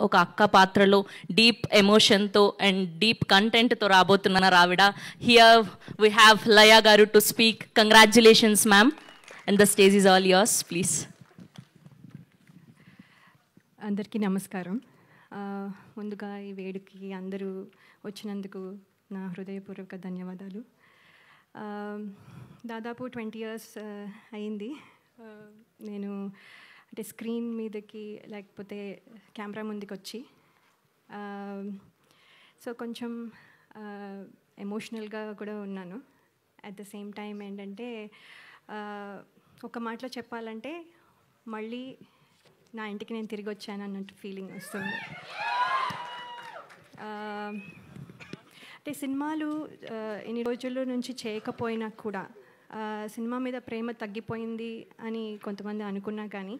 ఒక అక్క పాత్రలో డీప్ ఎమోషన్తో అండ్ డీప్ కంటెంట్తో రాబోతున్నారు ఆవిడ. హియర్ వీ హ్యావ్ లయ గారు to speak. Congratulations ma'am, and the stage is all yours, please. అందరికీ నమస్కారం. ముందుగా ఈ వేడుకి అందరూ వచ్చినందుకు నా హృదయపూర్వక ధన్యవాదాలు. దాదాపు 20 years అయింది నేను అంటే స్క్రీన్ మీదకి లేకపోతే కెమెరా ముందుకు వచ్చి. సో కొంచెం ఎమోషనల్గా కూడా ఉన్నాను. అట్ ద సేమ్ టైం ఏంటంటే ఒక మాటలో చెప్పాలంటే మళ్ళీ నా ఇంటికి నేను తిరిగి వచ్చాను అన్నట్టు ఫీలింగ్ వస్తుంది. అంటే సినిమాలు ఎన్ని రోజుల నుంచి చేయకపోయినా కూడా సినిమా మీద ప్రేమ తగ్గిపోయింది అని కొంతమంది అనుకున్నా కానీ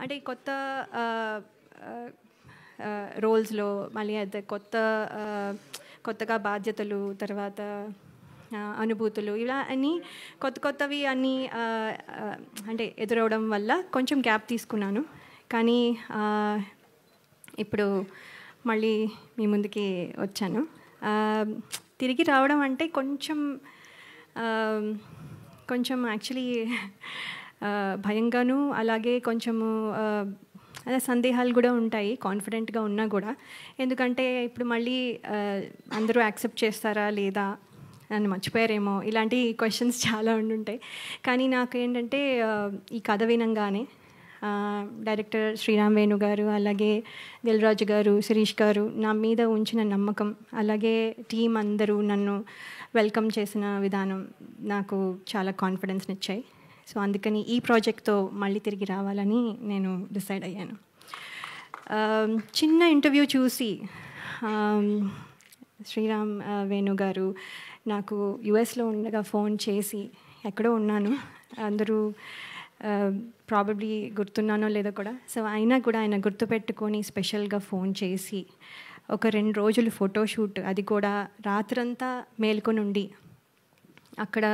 అంటే కొత్త రోల్స్లో మళ్ళీ అయితే కొత్తగా బాధ్యతలు, తర్వాత అనుభూతులు, ఇలా అన్నీ కొత్తవి అన్నీ అంటే ఎదురవడం వల్ల కొంచెం గ్యాప్ తీసుకున్నాను. కానీ ఇప్పుడు మళ్ళీ మీ ముందుకి వచ్చాను. తిరిగి రావడం అంటే కొంచెం యాక్చువల్లీ భయంగాను, అలాగే కొంచెము అదే సందేహాలు కూడా ఉంటాయి కాన్ఫిడెంట్గా ఉన్నా కూడా. ఎందుకంటే ఇప్పుడు మళ్ళీ అందరూ యాక్సెప్ట్ చేస్తారా లేదా, నన్ను మర్చిపోయారేమో, ఇలాంటి క్వశ్చన్స్ చాలా ఉండుంటాయి. కానీ నాకేంటంటే ఈ కథ వినంగానే డైరెక్టర్ శ్రీరామ్ వేణు గారు, అలాగే దిల్ రాజు గారు, శిరీష్ గారు నా మీద ఉంచిన నమ్మకం, అలాగే టీం అందరూ నన్ను వెల్కమ్ చేసిన విధానం నాకు చాలా కాన్ఫిడెన్స్ని ఇచ్చాయి. సో అందుకని ఈ ప్రాజెక్ట్తో మళ్ళీ తిరిగి రావాలని నేను డిసైడ్ అయ్యాను. చిన్న ఇంటర్వ్యూ చూసి శ్రీరామ్ వేణు గారు నాకు యుఎస్లో ఉండగా ఫోన్ చేసి, ఎక్కడో ఉన్నాను, అందరూ ప్రాబబ్లీ గుర్తున్నానో లేదో కూడా, సో అయినా కూడా ఆయన గుర్తుపెట్టుకొని స్పెషల్గా ఫోన్ చేసి ఒక 2 రోజులు ఫోటోషూట్, అది కూడా రాత్రంతా మేల్కొని ఉండి, అక్కడ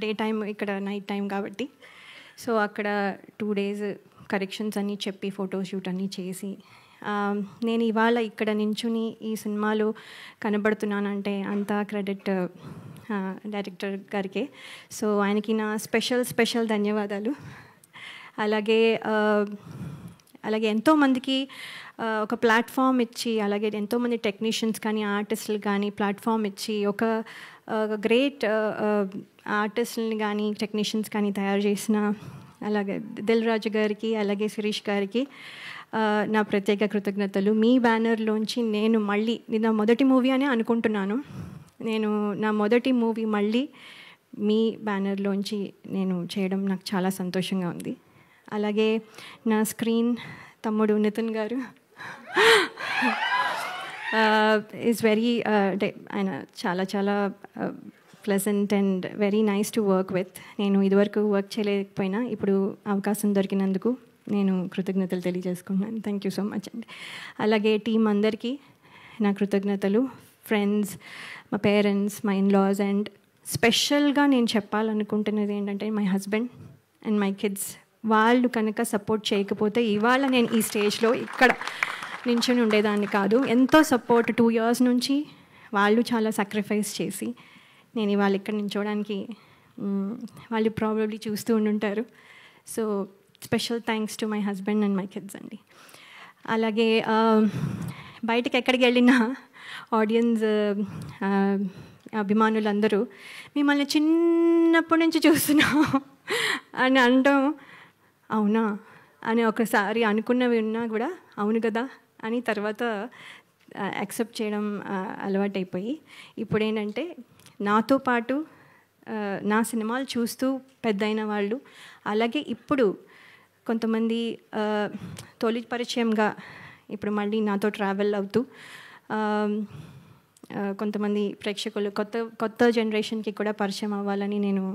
డే టైం ఇక్కడ నైట్ టైం కాబట్టి, సో అక్కడ 2 days కరెక్షన్స్ అన్నీ చెప్పి ఫోటోషూట్ అన్నీ చేసి నేను ఇవాళ ఇక్కడ నించుని ఈ సినిమాలో కనబడుతున్నానంటే అంతా క్రెడిట్ డైరెక్టర్ గారికే. సో ఆయనకి నా స్పెషల్ ధన్యవాదాలు. అలాగే ఎంతోమందికి ఒక ప్లాట్ఫామ్ ఇచ్చి, అలాగే ఎంతోమంది టెక్నీషియన్స్ కానీ ఆర్టిస్టులు కానీ ప్లాట్ఫామ్ ఇచ్చి ఒక గ్రేట్ ఆర్టిస్టులని కానీ టెక్నీషియన్స్ కానీ తయారు చేసిన అలాగే దిల్ రాజు గారికి, అలాగే శిరీష్ గారికి నా ప్రత్యేక కృతజ్ఞతలు. మీ బ్యానర్లోంచి నేను మళ్ళీ, నా మొదటి మూవీ అని అనుకుంటున్నాను, నా మొదటి మూవీ మళ్ళీ మీ బ్యానర్లోంచి నేను చేయడం నాకు చాలా సంతోషంగా ఉంది. అలాగే నా స్క్రీన్ తమ్ముడు నితిన్ గారు ఈజ్ వెరీ అంటే ఆయన చాలా pleasant and very nice to work with. నేను ఇదివరకు వర్క్ చేయలేకపోయినా ఇప్పుడు అవకాశం దొరికినందుకు నేను కృతజ్ఞతలు తెలియజేసుకుంటున్నాను. థ్యాంక్ యూ సో మచ్ అండి. అలాగే టీం అందరికీ నా కృతజ్ఞతలు, ఫ్రెండ్స్, మా పేరెంట్స్, మా ఇన్లాస్, అండ్ స్పెషల్గా నేను చెప్పాలనుకుంటున్నది ఏంటంటే my husband and my kids. వాళ్ళు కనుక సపోర్ట్ చేయకపోతే ఇవాళ నేను ఈ స్టేజ్లో ఇక్కడ నించుని ఉండేదాన్ని కాదు. ఎంతో సపోర్ట్ 2 years నుంచి వాళ్ళు చాలా సాక్రిఫైస్ చేసి నేను ఇవాళ ఇక్కడ నించోడానికి వాళ్ళు ప్రాబబ్లీ చూస్తూ ఉండుంటారు. So special thanks to my husband and my kids అండి. అలాగే బయటకు ఎక్కడికి వెళ్ళినా ఆడియన్స్, అభిమానులందరూ మిమ్మల్ని చిన్నప్పటి నుంచి చూస్తున్నాం అని అనడం, అవునా అని ఒకసారి అనుకున్నవి ఉన్నా కూడా అవును కదా అని తర్వాత యాక్సెప్ట్ చేయడం అలవాటైపోయి, ఇప్పుడు ఏంటంటే నాతో పాటు నా సినిమాలు చూస్తూ పెద్దయిన వాళ్ళు, అలాగే ఇప్పుడు కొంతమంది తొలి పరిచయంగా ఇప్పుడు మళ్ళీ నాతో ట్రావెల్ అవుతూ కొంతమంది ప్రేక్షకులు కొత్త జనరేషన్కి కూడా పరిచయం అవ్వాలని నేను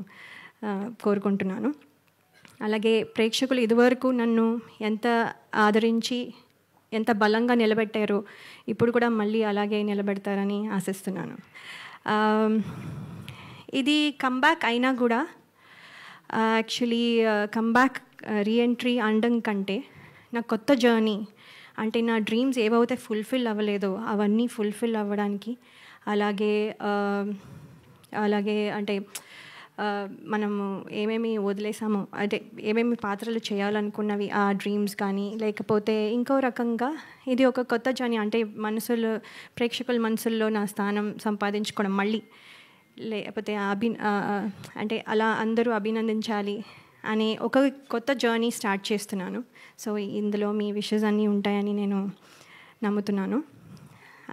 కోరుకుంటున్నాను. అలాగే ప్రేక్షకులు ఇదివరకు నన్ను ఎంత ఆదరించి ఎంత బలంగా నిలబెట్టారో ఇప్పుడు కూడా మళ్ళీ అలాగే నిలబెడతారని ఆశిస్తున్నాను. ఇది కమ్బ్యాక్ అయినా కూడా యాక్చువల్లీ కమ్బ్యాక్ రీఎంట్రీ అనడం కంటే నా కొత్త జర్నీ అంటే నా డ్రీమ్స్ ఏవైతే ఫుల్ఫిల్ అవ్వలేదో అవన్నీ ఫుల్ఫిల్ అవ్వడానికి, అలాగే అలాగే అంటే మనము ఏమేమి వదిలేసామో, అంటే ఏమేమి పాత్రలు చేయాలనుకున్నవి ఆ డ్రీమ్స్ కానీ, లేకపోతే ఇంకో రకంగా ఇది ఒక కొత్త జర్నీ, అంటే ప్రేక్షకుల మనసుల్లో నా స్థానం సంపాదించుకోవడం మళ్ళీ, లేకపోతే అంటే అలా అందరూ అభినందించాలి అనే ఒక కొత్త జర్నీ స్టార్ట్ చేస్తున్నాను. సో ఇందులో మీ విషెస్ అన్నీ ఉంటాయని నేను నమ్ముతున్నాను.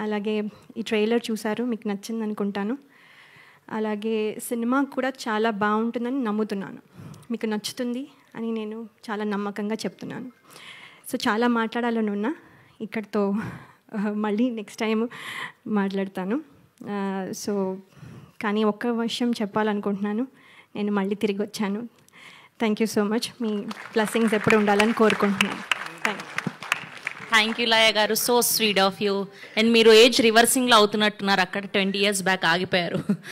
అలాగే ఈ ట్రైలర్ చూసారు, మీకు నచ్చింది అనుకుంటాను. అలాగే సినిమా కూడా చాలా బాగుంటుందని నమ్ముతున్నాను, మీకు నచ్చుతుంది అని నేను చాలా నమ్మకంగా చెప్తున్నాను. సో చాలా మాట్లాడాలని ఉన్నా, ఇక్కడితో మళ్ళీ నెక్స్ట్ టైం మాట్లాడతాను. సో కానీ ఒక్క విషయం చెప్పాలనుకుంటున్నాను, నేను మళ్ళీ తిరిగి వచ్చాను. Thank you so much. Me blessings ఎప్పుడు ఉండాలని కోరుకుంటున్నాను. థ్యాంక్ యూ లయ గారు, so sweet of you. And మీరు ఏజ్ రివర్సింగ్లో అవుతున్నట్టున్నారు, అక్కడ 20 years బ్యాక్ ఆగిపోయారు.